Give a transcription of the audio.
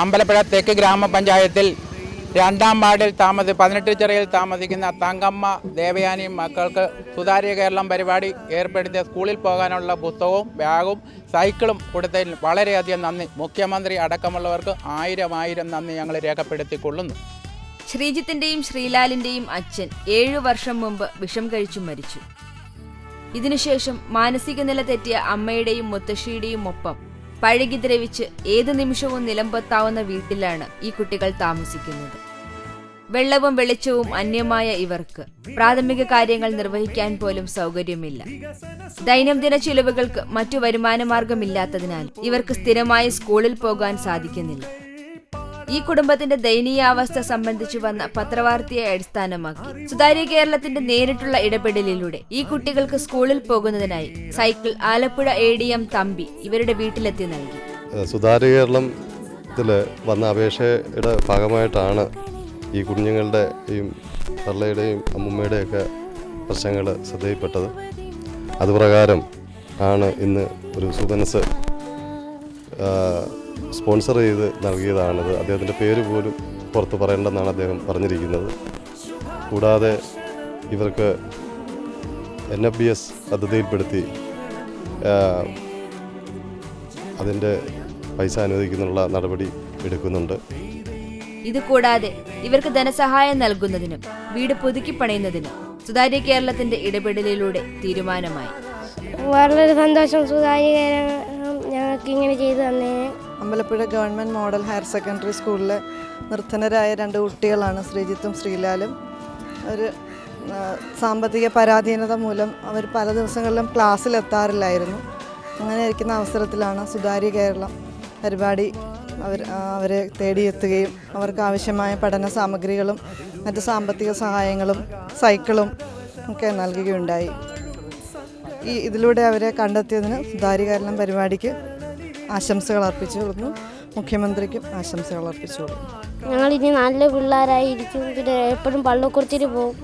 അമ്പലപ്പുഴ തെക്ക് ഗ്രാമപഞ്ചായത്തിൽ 2-ാം വാർഡിൽ 18 ചിറയിൽ താമസിക്കുന്ന തങ്കമ്മ ദേവയാനി മക്കൾക്ക് സുതാര്യ കേരളം പരിപാടി ഏർപ്പെടുത്തിയ സ്കൂളിൽ പോകാനുള്ള പുസ്തകവും ബാഗും സൈക്കിളും കൊടുത്തതിൽ വളരെയധികം നന്ദി. മുഖ്യമന്ത്രി അടക്കമുള്ളവർക്ക് ആയിരം നന്ദി ഞങ്ങൾ രേഖപ്പെടുത്തിക്കൊള്ളുന്നു. ശ്രീജിത്തിന്റെയും ശ്രീലാലിന്റെയും അച്ഛൻ 7 വർഷം മുമ്പ് വിഷം കഴിച്ചു മരിച്ചു. ഇതിനുശേഷം മാനസിക നില തെറ്റിയ അമ്മയുടെയും മുത്തശ്ശിയുടെയും ഒപ്പം പഴകി ദ്രവിച്ച് ഏതു നിമിഷവും നിലംപൊത്താവുന്ന വീട്ടിലാണ് ഈ കുട്ടികൾ താമസിക്കുന്നത്. വെള്ളവും വെളിച്ചവും അന്യമായ ഇവർക്ക് പ്രാഥമിക കാര്യങ്ങൾ നിർവഹിക്കാൻ പോലും സൗകര്യമില്ല. ദൈനംദിന ചിലവുകൾക്ക് മറ്റു വരുമാനമാർഗമില്ലാത്തതിനാൽ ഇവർക്ക് സ്ഥിരമായി സ്കൂളിൽ പോകാൻ സാധിക്കുന്നില്ല. ഈ കുടുംബത്തിന്റെ ദയനീയാവസ്ഥ സംബന്ധിച്ചു വന്ന പത്രവാർത്തയെ അടിസ്ഥാനമാക്കി സുതാര്യ കേരളത്തിന്റെ നേരിട്ടുള്ള ഇടപെടലിലൂടെ ഈ കുട്ടികൾക്ക് സ്കൂളിൽ പോകുന്നതിനായി സൈക്കിൾ ആലപ്പുഴ ADM തമ്പി ഇവരുടെ വീട്ടിലെത്തി നൽകി. സുതാര്യ കേരളത്തിൽ വന്ന അപേക്ഷയുടെ ഭാഗമായിട്ടാണ് ഈ കുഞ്ഞുങ്ങളുടെയും തള്ളയുടെയും അമ്മൂമ്മയുടെയൊക്കെ പ്രശ്നങ്ങൾ ശ്രദ്ധയിൽപ്പെട്ടത്. അതുപ്രകാരം ആണ് ഇന്ന് ഒരു സുബനസ് സ്പോൺസർ ചെയ്ത് നൽകിയതാണിത്. അദ്ദേഹത്തിൻ്റെ പേര് പോലും പുറത്ത് പറയേണ്ടെന്നാണ് അദ്ദേഹം പറഞ്ഞിരിക്കുന്നത്. കൂടാതെ ഇവർക്ക് NFBS പദ്ധതിയിൽപ്പെടുത്തി അതിൻ്റെ പൈസ അനുവദിക്കുന്നുള്ള നടപടി എടുക്കുന്നുണ്ട്. ഇതുകൂടാതെ ഇവർക്ക് ധനസഹായം നൽകുന്നതിനും വീട് പുതുക്കി പണിയുന്നതിനും സുതാര്യ കേരളത്തിന്റെ ഇടപെടലിലൂടെ തീരുമാനമായി. വളരെ സന്തോഷം. സുതാര്യ കേരളം ഞങ്ങൾക്ക് ഇങ്ങനെ ചെയ്തു തന്നേനെ. Ambalappuzha government model higher secondary സ്കൂളിലെ നിർധനരായ 2 കുട്ടികളാണ് ശ്രീജിത്തും ശ്രീലാലും. ഒരു സാമ്പത്തിക പരാധീനത മൂലം അവർ പല ദിവസങ്ങളിലും ക്ലാസ്സിലെത്താറില്ലായിരുന്നു. അങ്ങനെ ഇരിക്കുന്ന അവസരത്തിലാണ് സുതാര്യ കേരളം പരിപാടി അവരെ തേടിയെത്തുകയും അവർക്ക് ആവശ്യമായ പഠന സാമഗ്രികളും മറ്റ് സാമ്പത്തിക സഹായങ്ങളും സൈക്കിളും ഒക്കെ നൽകുകയുണ്ടായി. ഇതിലൂടെ അവരെ കണ്ടെത്തിയതിന് സുതാര്യ കേരളം പരിപാടിക്ക് ആശംസകൾ അർപ്പിച്ചുകൊള്ളുന്നു. മുഖ്യമന്ത്രിക്കും ആശംസകൾ അർപ്പിച്ചുകൊള്ളുന്നു. ഞങ്ങളിനി നല്ല പിള്ളേരായിരിക്കും. പിന്നെ എപ്പോഴും പള്ളിക്കുറിച്ചിട്ട് പോകും.